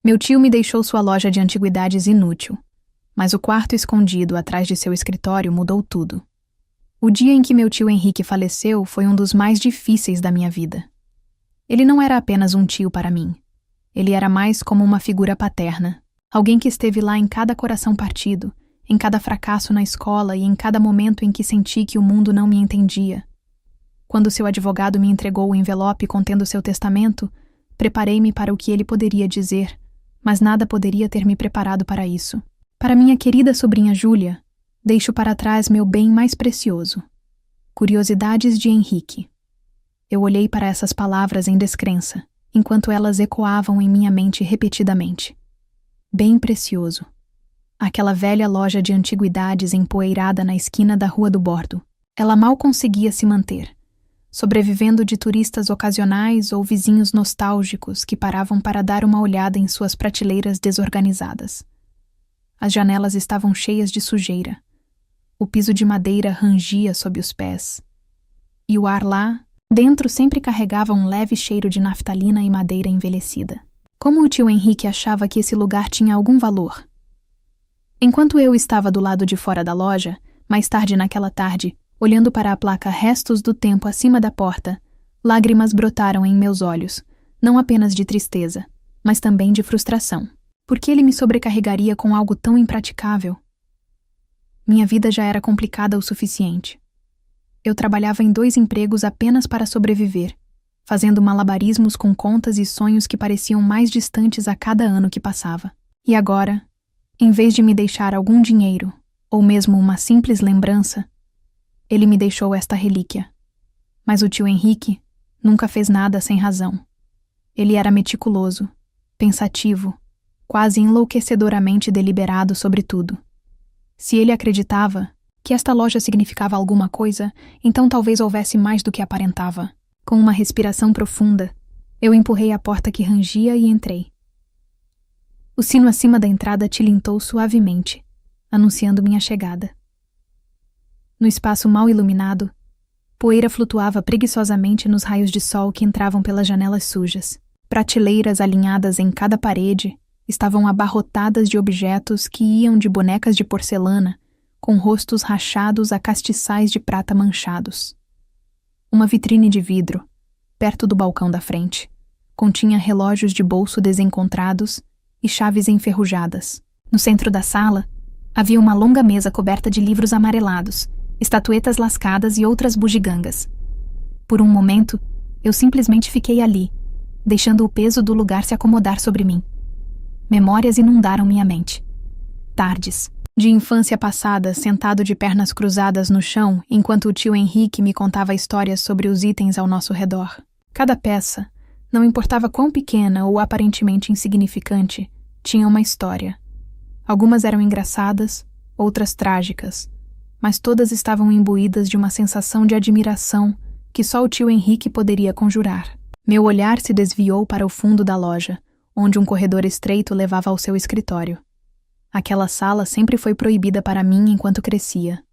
Meu tio me deixou sua loja de antiguidades inútil, mas o quarto escondido atrás de seu escritório mudou tudo. O dia em que meu tio Henrique faleceu foi um dos mais difíceis da minha vida. Ele não era apenas um tio para mim. Ele era mais como uma figura paterna, alguém que esteve lá em cada coração partido, em cada fracasso na escola e em cada momento em que senti que o mundo não me entendia. Quando seu advogado me entregou o envelope contendo seu testamento, preparei-me para o que ele poderia dizer, mas nada poderia ter me preparado para isso. Para minha querida sobrinha Júlia, deixo para trás meu bem mais precioso. Curiosidades de Henrique. Eu olhei para essas palavras em descrença, enquanto elas ecoavam em minha mente repetidamente. Bem precioso. Aquela velha loja de antiguidades empoeirada na esquina da Rua do Bordo. Ela mal conseguia se manter, sobrevivendo de turistas ocasionais ou vizinhos nostálgicos que paravam para dar uma olhada em suas prateleiras desorganizadas. As janelas estavam cheias de sujeira. O piso de madeira rangia sob os pés. E o ar lá, dentro, sempre carregava um leve cheiro de naftalina e madeira envelhecida. Como o tio Henrique achava que esse lugar tinha algum valor? Enquanto eu estava do lado de fora da loja, mais tarde naquela tarde, olhando para a placa Restos do Tempo acima da porta, lágrimas brotaram em meus olhos, não apenas de tristeza, mas também de frustração. Por que ele me sobrecarregaria com algo tão impraticável? Minha vida já era complicada o suficiente. Eu trabalhava em 2 empregos apenas para sobreviver, fazendo malabarismos com contas e sonhos que pareciam mais distantes a cada ano que passava. E agora, em vez de me deixar algum dinheiro, ou mesmo uma simples lembrança, ele me deixou esta relíquia. Mas o tio Henrique nunca fez nada sem razão. Ele era meticuloso, pensativo, quase enlouquecedoramente deliberado sobre tudo. Se ele acreditava que esta loja significava alguma coisa, então talvez houvesse mais do que aparentava. Com uma respiração profunda, eu empurrei a porta que rangia e entrei. O sino acima da entrada tilintou suavemente, anunciando minha chegada. No espaço mal iluminado, poeira flutuava preguiçosamente nos raios de sol que entravam pelas janelas sujas. Prateleiras alinhadas em cada parede estavam abarrotadas de objetos que iam de bonecas de porcelana, com rostos rachados a castiçais de prata manchados. Uma vitrine de vidro, perto do balcão da frente, continha relógios de bolso desencontrados e chaves enferrujadas. No centro da sala, havia uma longa mesa coberta de livros amarelados, estatuetas lascadas e outras bugigangas. Por um momento, eu simplesmente fiquei ali, deixando o peso do lugar se acomodar sobre mim. Memórias inundaram minha mente. Tardes de infância passada, sentado de pernas cruzadas no chão, enquanto o tio Henrique me contava histórias sobre os itens ao nosso redor. Cada peça, não importava quão pequena ou aparentemente insignificante, tinha uma história. Algumas eram engraçadas, outras trágicas, mas todas estavam imbuídas de uma sensação de admiração que só o tio Henrique poderia conjurar. Meu olhar se desviou para o fundo da loja, onde um corredor estreito levava ao seu escritório. Aquela sala sempre foi proibida para mim enquanto crescia.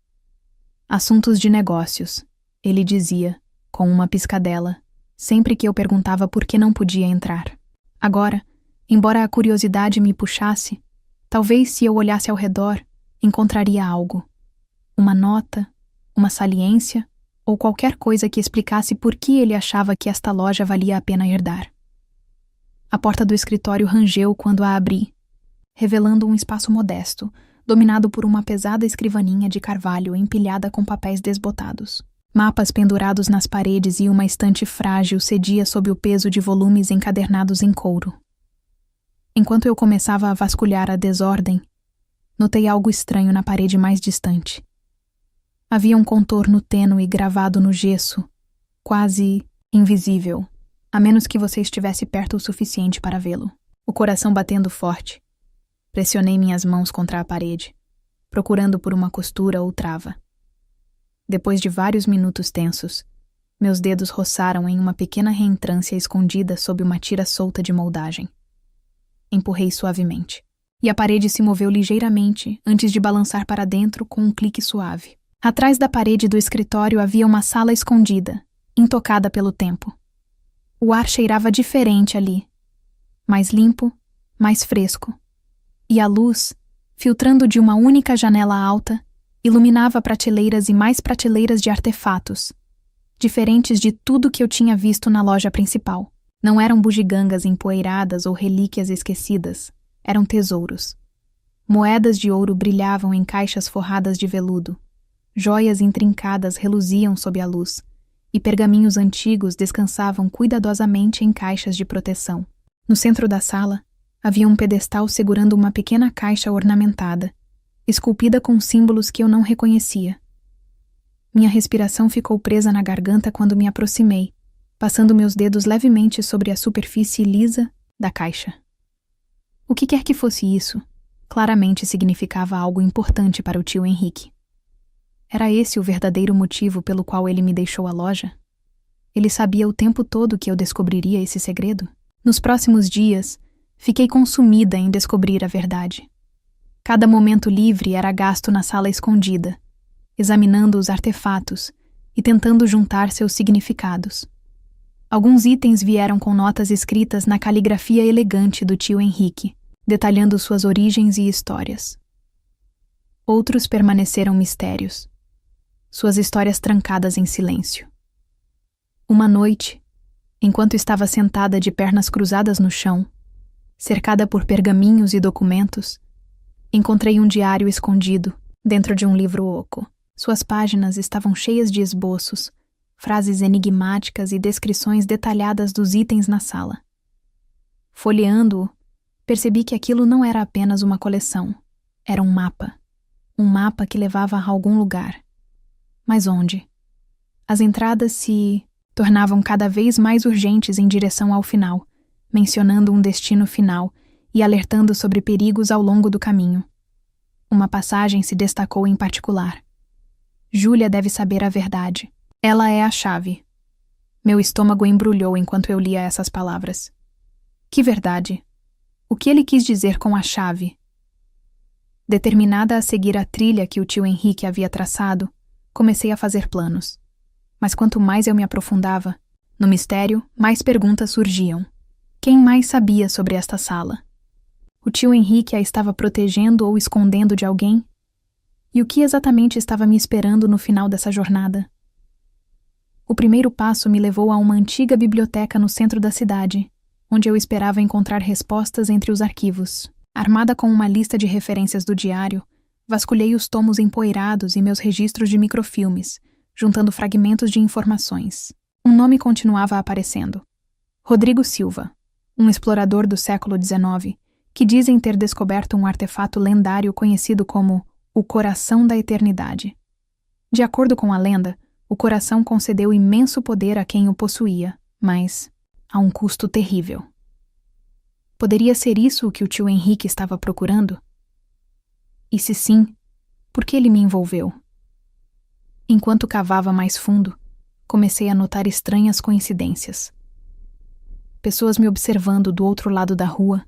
Assuntos de negócios, ele dizia, com uma piscadela, sempre que eu perguntava por que não podia entrar. Agora, embora a curiosidade me puxasse, talvez se eu olhasse ao redor, encontraria algo. Uma nota, uma saliência ou qualquer coisa que explicasse por que ele achava que esta loja valia a pena herdar. A porta do escritório rangeu quando a abri, revelando um espaço modesto, dominado por uma pesada escrivaninha de carvalho empilhada com papéis desbotados. Mapas pendurados nas paredes e uma estante frágil cedia sob o peso de volumes encadernados em couro. Enquanto eu começava a vasculhar a desordem, notei algo estranho na parede mais distante. Havia um contorno tênue gravado no gesso, quase invisível, a menos que você estivesse perto o suficiente para vê-lo. O coração batendo forte. Pressionei minhas mãos contra a parede, procurando por uma costura ou trava. Depois de vários minutos tensos, meus dedos roçaram em uma pequena reentrância escondida sob uma tira solta de moldagem. Empurrei suavemente, e a parede se moveu ligeiramente antes de balançar para dentro com um clique suave. Atrás da parede do escritório havia uma sala escondida, intocada pelo tempo. O ar cheirava diferente ali, mais limpo, mais fresco. E a luz, filtrando de uma única janela alta, iluminava prateleiras e mais prateleiras de artefatos, diferentes de tudo que eu tinha visto na loja principal. Não eram bugigangas empoeiradas ou relíquias esquecidas, eram tesouros. Moedas de ouro brilhavam em caixas forradas de veludo, joias intrincadas reluziam sob a luz, e pergaminhos antigos descansavam cuidadosamente em caixas de proteção. No centro da sala, havia um pedestal segurando uma pequena caixa ornamentada, esculpida com símbolos que eu não reconhecia. Minha respiração ficou presa na garganta quando me aproximei, passando meus dedos levemente sobre a superfície lisa da caixa. O que quer que fosse isso, claramente significava algo importante para o tio Henrique. Era esse o verdadeiro motivo pelo qual ele me deixou a loja? Ele sabia o tempo todo que eu descobriria esse segredo? Nos próximos dias, fiquei consumida em descobrir a verdade. Cada momento livre era gasto na sala escondida, examinando os artefatos e tentando juntar seus significados. Alguns itens vieram com notas escritas na caligrafia elegante do tio Henrique, detalhando suas origens e histórias. Outros permaneceram mistérios, suas histórias trancadas em silêncio. Uma noite, enquanto estava sentada de pernas cruzadas no chão, cercada por pergaminhos e documentos, encontrei um diário escondido dentro de um livro oco. Suas páginas estavam cheias de esboços, frases enigmáticas e descrições detalhadas dos itens na sala. Folheando-o, percebi que aquilo não era apenas uma coleção, era um mapa que levava a algum lugar. Mas onde? As entradas se tornavam cada vez mais urgentes em direção ao final, mencionando um destino final e alertando sobre perigos ao longo do caminho. Uma passagem se destacou em particular. Júlia deve saber a verdade. Ela é a chave. Meu estômago embrulhou enquanto eu lia essas palavras. Que verdade? O que ele quis dizer com a chave? Determinada a seguir a trilha que o tio Henrique havia traçado, comecei a fazer planos. Mas quanto mais eu me aprofundava no mistério, mais perguntas surgiam. Quem mais sabia sobre esta sala? O tio Henrique a estava protegendo ou escondendo de alguém? E o que exatamente estava me esperando no final dessa jornada? O primeiro passo me levou a uma antiga biblioteca no centro da cidade, onde eu esperava encontrar respostas entre os arquivos. Armada com uma lista de referências do diário, vasculhei os tomos empoeirados e meus registros de microfilmes, juntando fragmentos de informações. Um nome continuava aparecendo. Rodrigo Silva, um explorador do século XIX, que dizem ter descoberto um artefato lendário conhecido como o Coração da Eternidade. De acordo com a lenda, o coração concedeu imenso poder a quem o possuía, mas a um custo terrível. Poderia ser isso o que o tio Henrique estava procurando? E se sim, por que ele me envolveu? Enquanto cavava mais fundo, comecei a notar estranhas coincidências. Pessoas me observando do outro lado da rua,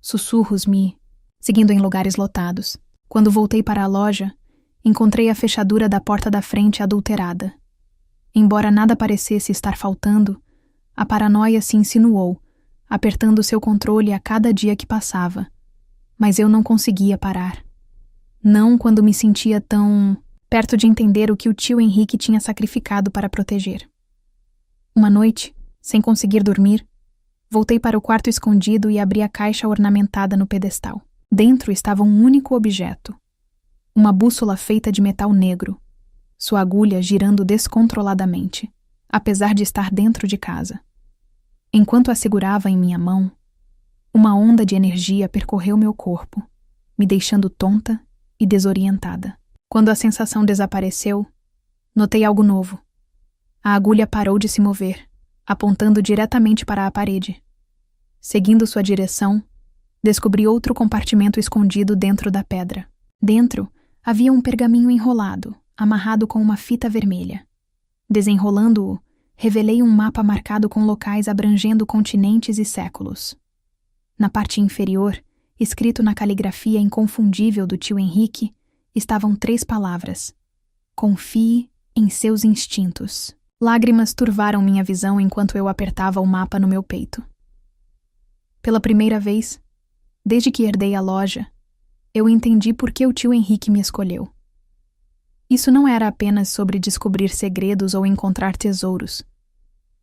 sussurros me seguindo em lugares lotados. Quando voltei para a loja, encontrei a fechadura da porta da frente adulterada. Embora nada parecesse estar faltando, a paranoia se insinuou, apertando seu controle a cada dia que passava. Mas eu não conseguia parar. Não quando me sentia tão perto de entender o que o tio Henrique tinha sacrificado para proteger. Uma noite, sem conseguir dormir, voltei para o quarto escondido e abri a caixa ornamentada no pedestal. Dentro estava um único objeto. Uma bússola feita de metal negro, sua agulha girando descontroladamente, apesar de estar dentro de casa. Enquanto a segurava em minha mão, uma onda de energia percorreu meu corpo, me deixando tonta e desorientada. Quando a sensação desapareceu, notei algo novo. A agulha parou de se mover, apontando diretamente para a parede. Seguindo sua direção, descobri outro compartimento escondido dentro da pedra. Dentro, havia um pergaminho enrolado, amarrado com uma fita vermelha. Desenrolando-o, revelei um mapa marcado com locais abrangendo continentes e séculos. Na parte inferior, escrito na caligrafia inconfundível do tio Henrique, estavam 3 palavras: confie em seus instintos. Lágrimas turvaram minha visão enquanto eu apertava o mapa no meu peito. Pela primeira vez, Desde que herdei a loja, eu entendi por que o tio Henrique me escolheu. Isso não era apenas sobre descobrir segredos ou encontrar tesouros.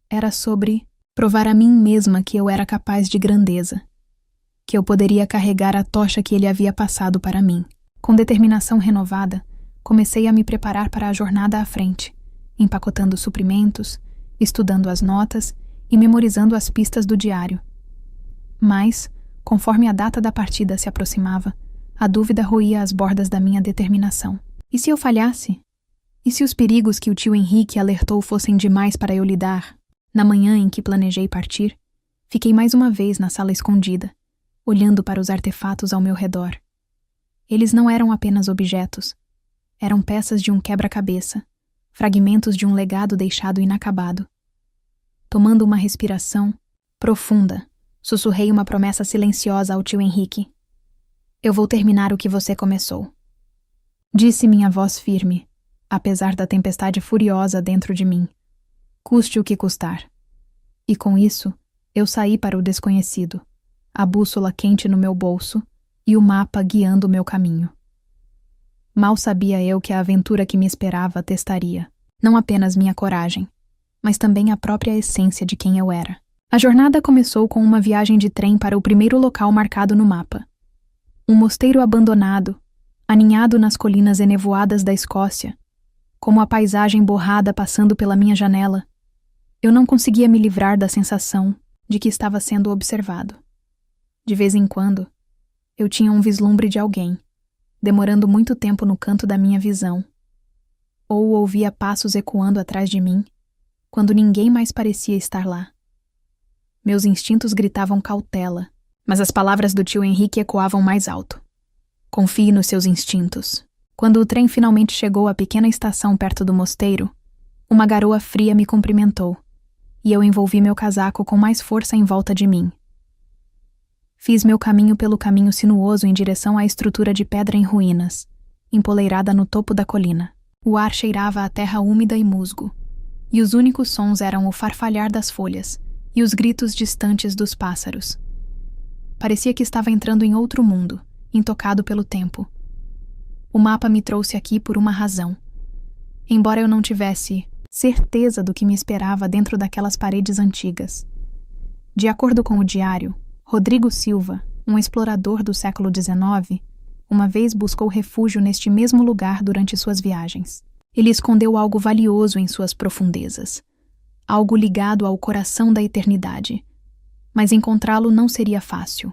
Era sobre provar a mim mesma que eu era capaz de grandeza, que eu poderia carregar a tocha que ele havia passado para mim. Com determinação renovada, comecei a me preparar para a jornada à frente, empacotando suprimentos, estudando as notas e memorizando as pistas do diário. Mas, conforme a data da partida se aproximava, a dúvida roía as bordas da minha determinação. E se eu falhasse? E se os perigos que o tio Henrique alertou fossem demais para eu lidar? Na manhã em que planejei partir, fiquei mais uma vez na sala escondida, olhando para os artefatos ao meu redor. Eles não eram apenas objetos. Eram peças de um quebra-cabeça, fragmentos de um legado deixado inacabado. Tomando uma respiração profunda, sussurrei uma promessa silenciosa ao tio Henrique. Eu vou terminar o que você começou. Disse minha voz firme, apesar da tempestade furiosa dentro de mim. Custe o que custar. E com isso, eu saí para o desconhecido, a bússola quente no meu bolso e o mapa guiando o meu caminho. Mal sabia eu que a aventura que me esperava testaria, não apenas minha coragem, mas também a própria essência de quem eu era. A jornada começou com uma viagem de trem para o primeiro local marcado no mapa. Um mosteiro abandonado, aninhado nas colinas enevoadas da Escócia, como a paisagem borrada passando pela minha janela. Eu não conseguia me livrar da sensação de que estava sendo observado. De vez em quando, eu tinha um vislumbre de alguém, demorando muito tempo no canto da minha visão, ou ouvia passos ecoando atrás de mim, quando ninguém mais parecia estar lá. Meus instintos gritavam cautela, mas as palavras do tio Henrique ecoavam mais alto. Confie nos seus instintos. Quando o trem finalmente chegou à pequena estação perto do mosteiro, uma garoa fria me cumprimentou, e eu envolvi meu casaco com mais força em volta de mim. Fiz meu caminho pelo caminho sinuoso em direção à estrutura de pedra em ruínas, empoleirada no topo da colina. O ar cheirava a terra úmida e musgo, e os únicos sons eram o farfalhar das folhas e os gritos distantes dos pássaros. Parecia que estava entrando em outro mundo, intocado pelo tempo. O mapa me trouxe aqui por uma razão. Embora eu não tivesse certeza do que me esperava dentro daquelas paredes antigas. De acordo com o diário, Rodrigo Silva, um explorador do século XIX, uma vez buscou refúgio neste mesmo lugar durante suas viagens. Ele escondeu algo valioso em suas profundezas, algo ligado ao coração da eternidade, mas encontrá-lo não seria fácil.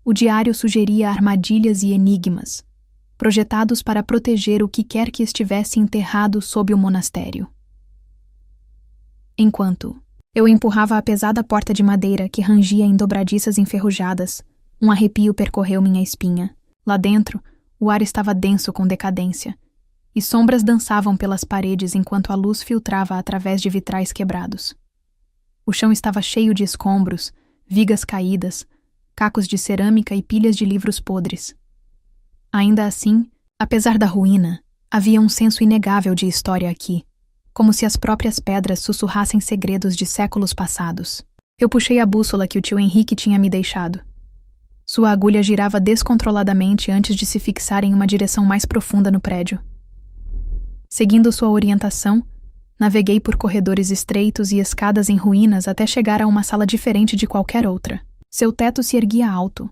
O diário sugeria armadilhas e enigmas, projetados para proteger o que quer que estivesse enterrado sob o monastério. Enquanto eu empurrava a pesada porta de madeira que rangia em dobradiças enferrujadas, um arrepio percorreu minha espinha. Lá dentro, o ar estava denso com decadência, e sombras dançavam pelas paredes enquanto a luz filtrava através de vitrais quebrados. O chão estava cheio de escombros, vigas caídas, cacos de cerâmica e pilhas de livros podres. Ainda assim, apesar da ruína, havia um senso inegável de história aqui, como se as próprias pedras sussurrassem segredos de séculos passados. Eu puxei a bússola que o tio Henrique tinha me deixado. Sua agulha girava descontroladamente antes de se fixar em uma direção mais profunda no prédio. Seguindo sua orientação, naveguei por corredores estreitos e escadas em ruínas até chegar a uma sala diferente de qualquer outra. Seu teto se erguia alto,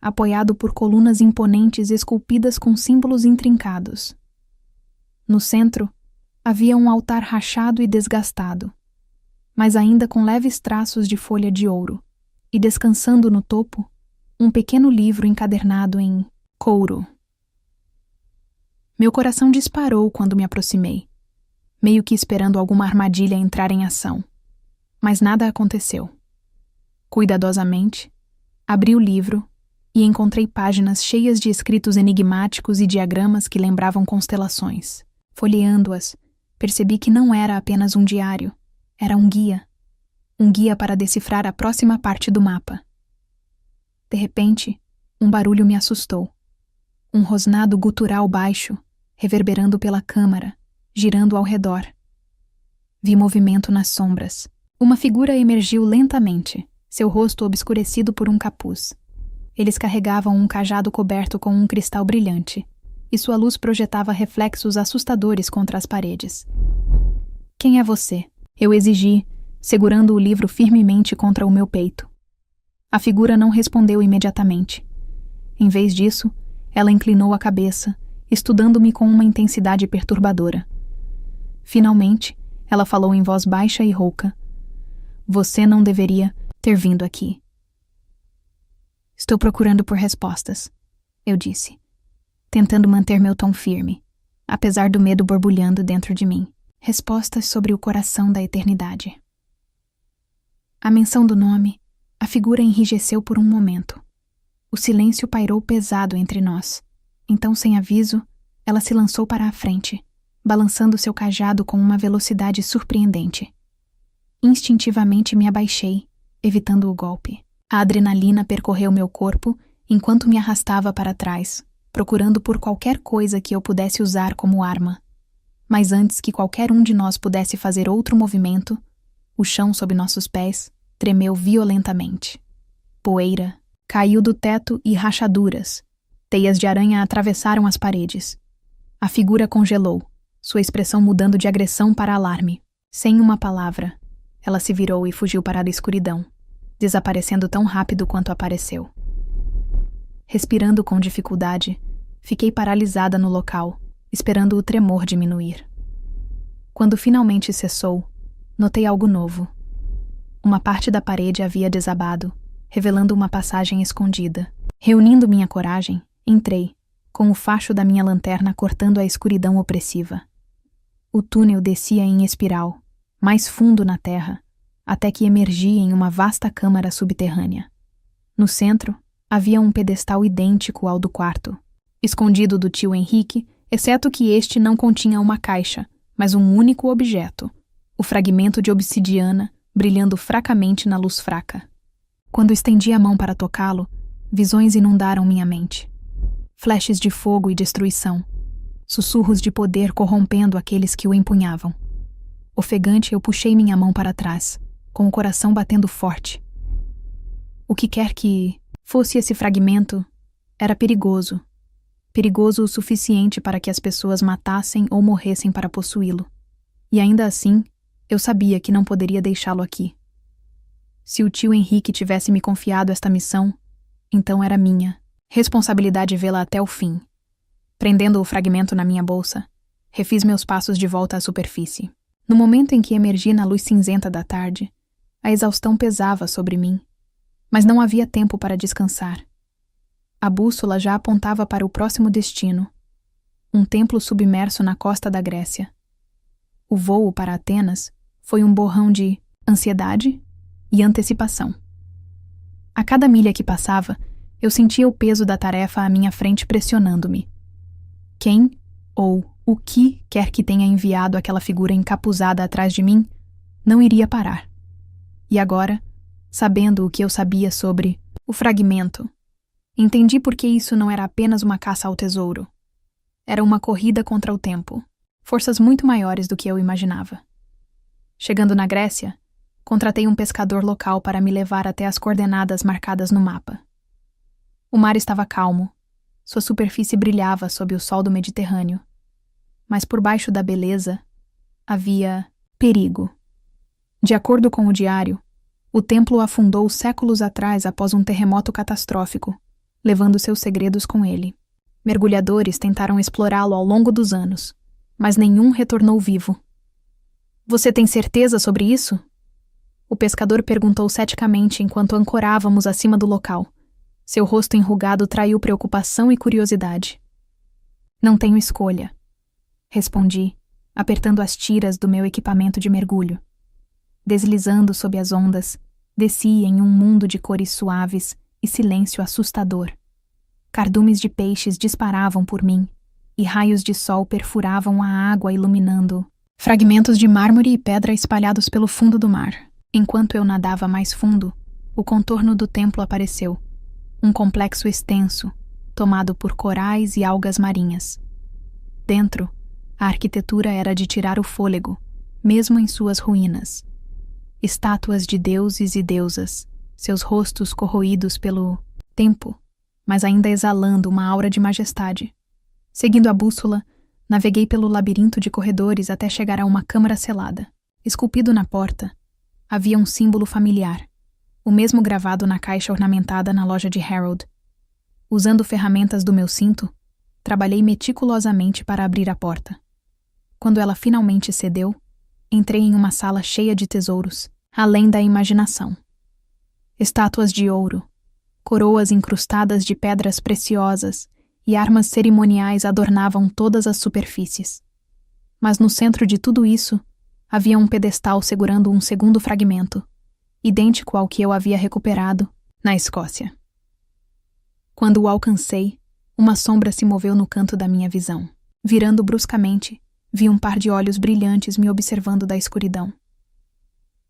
apoiado por colunas imponentes esculpidas com símbolos intrincados. No centro, havia um altar rachado e desgastado, mas ainda com leves traços de folha de ouro, e descansando no topo, um pequeno livro encadernado em couro. Meu coração disparou quando me aproximei, meio que esperando alguma armadilha entrar em ação. Mas nada aconteceu. Cuidadosamente, abri o livro e encontrei páginas cheias de escritos enigmáticos e diagramas que lembravam constelações. Folheando-as, percebi que não era apenas um diário, era um guia para decifrar a próxima parte do mapa. De repente, um barulho me assustou. Um rosnado gutural baixo, reverberando pela câmara, girando ao redor. Vi movimento nas sombras. Uma figura emergiu lentamente, seu rosto obscurecido por um capuz. Eles carregavam um cajado coberto com um cristal brilhante, e sua luz projetava reflexos assustadores contra as paredes. Quem é você? Eu exigi, segurando o livro firmemente contra o meu peito. A figura não respondeu imediatamente. Em vez disso, ela inclinou a cabeça, estudando-me com uma intensidade perturbadora. Finalmente, ela falou em voz baixa e rouca. Você não deveria ter vindo aqui. Estou procurando por respostas, eu disse, tentando manter meu tom firme, apesar do medo borbulhando dentro de mim. Respostas sobre o coração da eternidade. À menção do nome, a figura enrijeceu por um momento. O silêncio pairou pesado entre nós. Então, sem aviso, ela se lançou para a frente, balançando seu cajado com uma velocidade surpreendente. Instintivamente me abaixei, evitando o golpe. A adrenalina percorreu meu corpo enquanto me arrastava para trás, procurando por qualquer coisa que eu pudesse usar como arma. Mas antes que qualquer um de nós pudesse fazer outro movimento, o chão sob nossos pés tremeu violentamente. Poeira caiu do teto e rachaduras. Teias de aranha atravessaram as paredes. A figura congelou, sua expressão mudando de agressão para alarme. Sem uma palavra, ela se virou e fugiu para a escuridão, desaparecendo tão rápido quanto apareceu. Respirando com dificuldade, fiquei paralisada no local, esperando o tremor diminuir. Quando finalmente cessou, notei algo novo. Uma parte da parede havia desabado, revelando uma passagem escondida. Reunindo minha coragem, entrei, com o facho da minha lanterna cortando a escuridão opressiva. O túnel descia em espiral, mais fundo na terra, até que emergia em uma vasta câmara subterrânea. No centro, havia um pedestal idêntico ao do quarto, escondido do tio Henrique, exceto que este não continha uma caixa, mas um único objeto, o fragmento de obsidiana brilhando fracamente na luz fraca. Quando estendi a mão para tocá-lo, visões inundaram minha mente. Flashes de fogo e destruição, sussurros de poder corrompendo aqueles que o empunhavam. Ofegante, eu puxei minha mão para trás, com o coração batendo forte. O que quer que fosse esse fragmento, era perigoso. Perigoso o suficiente para que as pessoas matassem ou morressem para possuí-lo. E ainda assim, eu sabia que não poderia deixá-lo aqui. Se o tio Henrique tivesse me confiado esta missão, então era minha. Responsabilidade vê-la até o fim. Prendendo o fragmento na minha bolsa, refiz meus passos de volta à superfície. No momento em que emergi na luz cinzenta da tarde, a exaustão pesava sobre mim, mas não havia tempo para descansar. A bússola já apontava para o próximo destino, um templo submerso na costa da Grécia. O voo para Atenas foi um borrão de ansiedade e antecipação. A cada milha que passava, eu sentia o peso da tarefa à minha frente pressionando-me. Quem ou o que quer que tenha enviado aquela figura encapuzada atrás de mim, não iria parar. E agora, sabendo o que eu sabia sobre o fragmento, entendi por que isso não era apenas uma caça ao tesouro. Era uma corrida contra o tempo, forças muito maiores do que eu imaginava. Chegando na Grécia, contratei um pescador local para me levar até as coordenadas marcadas no mapa. O mar estava calmo, sua superfície brilhava sob o sol do Mediterrâneo, mas por baixo da beleza havia perigo. De acordo com o diário, o templo afundou séculos atrás após um terremoto catastrófico, levando seus segredos com ele. Mergulhadores tentaram explorá-lo ao longo dos anos, mas nenhum retornou vivo. Você tem certeza sobre isso? O pescador perguntou ceticamente enquanto ancorávamos acima do local. Seu rosto enrugado traiu preocupação e curiosidade. Não tenho escolha, respondi, apertando as tiras do meu equipamento de mergulho. Deslizando sob as ondas, desci em um mundo de cores suaves e silêncio assustador. Cardumes de peixes disparavam por mim, e raios de sol perfuravam a água iluminando fragmentos de mármore e pedra espalhados pelo fundo do mar. Enquanto eu nadava mais fundo, o contorno do templo apareceu, um complexo extenso, tomado por corais e algas marinhas. Dentro, a arquitetura era de tirar o fôlego, mesmo em suas ruínas. Estátuas de deuses e deusas, seus rostos corroídos pelo tempo, mas ainda exalando uma aura de majestade. Seguindo a bússola, naveguei pelo labirinto de corredores até chegar a uma câmara selada. Esculpido na porta, havia um símbolo familiar, o mesmo gravado na caixa ornamentada na loja de Harold. Usando ferramentas do meu cinto, trabalhei meticulosamente para abrir a porta. Quando ela finalmente cedeu, entrei em uma sala cheia de tesouros, além da imaginação. Estátuas de ouro, coroas incrustadas de pedras preciosas e armas cerimoniais adornavam todas as superfícies. Mas no centro de tudo isso, havia um pedestal segurando um segundo fragmento, idêntico ao que eu havia recuperado na Escócia. Quando o alcancei, uma sombra se moveu no canto da minha visão. Virando bruscamente, vi um par de olhos brilhantes me observando da escuridão.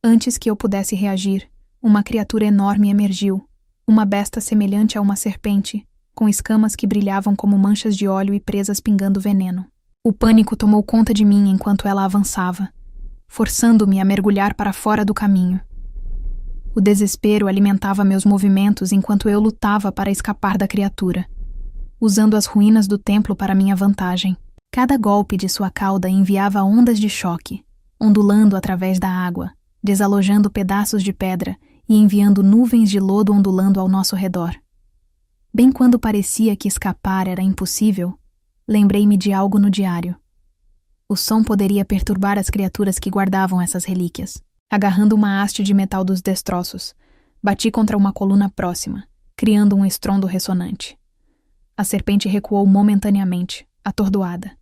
Antes que eu pudesse reagir, uma criatura enorme emergiu, uma besta semelhante a uma serpente, com escamas que brilhavam como manchas de óleo e presas pingando veneno. O pânico tomou conta de mim enquanto ela avançava, forçando-me a mergulhar para fora do caminho. O desespero alimentava meus movimentos enquanto eu lutava para escapar da criatura, usando as ruínas do templo para minha vantagem. Cada golpe de sua cauda enviava ondas de choque, ondulando através da água, desalojando pedaços de pedra e enviando nuvens de lodo ondulando ao nosso redor. Bem quando parecia que escapar era impossível, lembrei-me de algo no diário. O som poderia perturbar as criaturas que guardavam essas relíquias. Agarrando uma haste de metal dos destroços, bati contra uma coluna próxima, criando um estrondo ressonante. A serpente recuou momentaneamente, atordoada.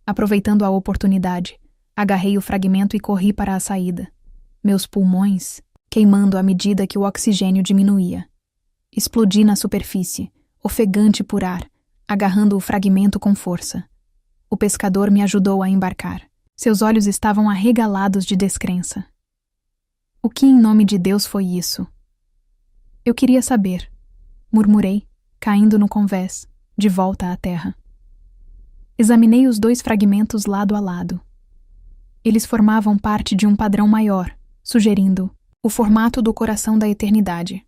Aproveitando a oportunidade, agarrei o fragmento e corri para a saída, meus pulmões queimando à medida que o oxigênio diminuía. Explodi na superfície, ofegante por ar, agarrando o fragmento com força. O pescador me ajudou a embarcar. Seus olhos estavam arregalados de descrença. O que em nome de Deus foi isso? Eu queria saber, murmurei, caindo no convés, de volta à terra. Examinei os 2 fragmentos lado a lado. Eles formavam parte de um padrão maior, sugerindo o formato do coração da eternidade.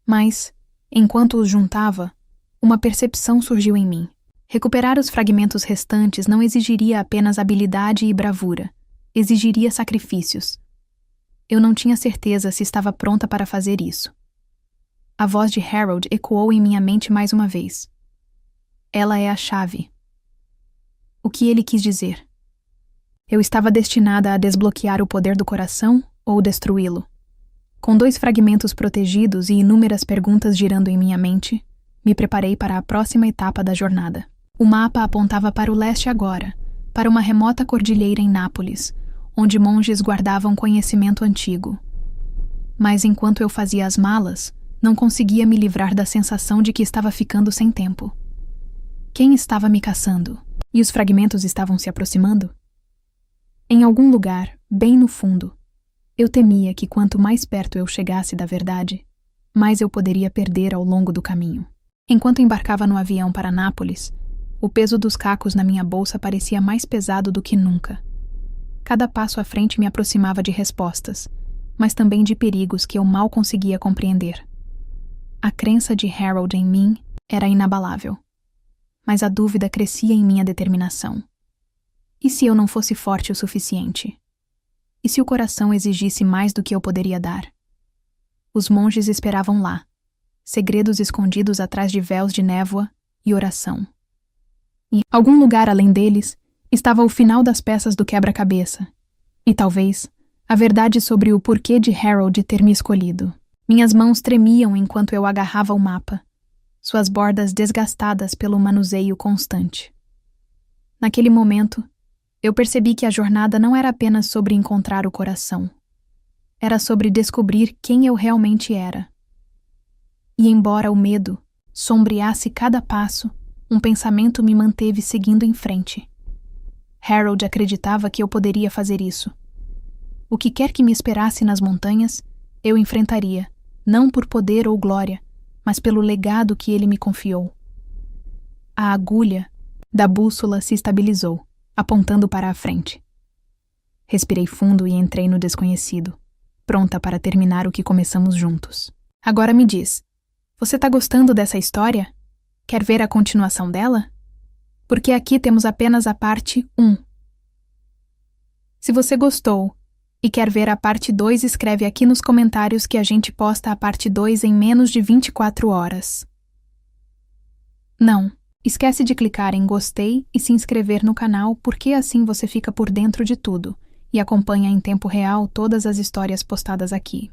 Mas, enquanto os juntava, uma percepção surgiu em mim. Recuperar os fragmentos restantes não exigiria apenas habilidade e bravura, exigiria sacrifícios. Eu não tinha certeza se estava pronta para fazer isso. A voz de Harold ecoou em minha mente mais uma vez. Ela é a chave. O que ele quis dizer? Eu estava destinada a desbloquear o poder do coração ou destruí-lo? Com 2 fragmentos protegidos e inúmeras perguntas girando em minha mente, me preparei para a próxima etapa da jornada. O mapa apontava para o leste agora, para uma remota cordilheira em Nápoles, onde monges guardavam conhecimento antigo. Mas enquanto eu fazia as malas, não conseguia me livrar da sensação de que estava ficando sem tempo. Quem estava me caçando? E os fragmentos estavam se aproximando? Em algum lugar, bem no fundo, eu temia que quanto mais perto eu chegasse da verdade, mais eu poderia perder ao longo do caminho. Enquanto embarcava no avião para Nápoles, o peso dos cacos na minha bolsa parecia mais pesado do que nunca. Cada passo à frente me aproximava de respostas, mas também de perigos que eu mal conseguia compreender. A crença de Harold em mim era inabalável, mas a dúvida crescia em minha determinação. E se eu não fosse forte o suficiente? E se o coração exigisse mais do que eu poderia dar? Os monges esperavam lá, segredos escondidos atrás de véus de névoa e oração. Em algum lugar além deles, estava o final das peças do quebra-cabeça, e talvez a verdade sobre o porquê de Harold ter me escolhido. Minhas mãos tremiam enquanto eu agarrava o mapa, suas bordas desgastadas pelo manuseio constante. Naquele momento, eu percebi que a jornada não era apenas sobre encontrar o coração. Era sobre descobrir quem eu realmente era. E embora o medo sombreasse cada passo, um pensamento me manteve seguindo em frente. Harold acreditava que eu poderia fazer isso. O que quer que me esperasse nas montanhas, eu enfrentaria, não por poder ou glória, mas pelo legado que ele me confiou. A agulha da bússola se estabilizou, apontando para a frente. Respirei fundo e entrei no desconhecido, pronta para terminar o que começamos juntos. Agora me diz, você tá gostando dessa história? Quer ver a continuação dela? Porque aqui temos apenas a parte 1. Se você gostou e quer ver a parte 2, escreve aqui nos comentários que a gente posta a parte 2 em menos de 24 horas. Não, esquece de clicar em gostei e se inscrever no canal, porque assim você fica por dentro de tudo e acompanha em tempo real todas as histórias postadas aqui.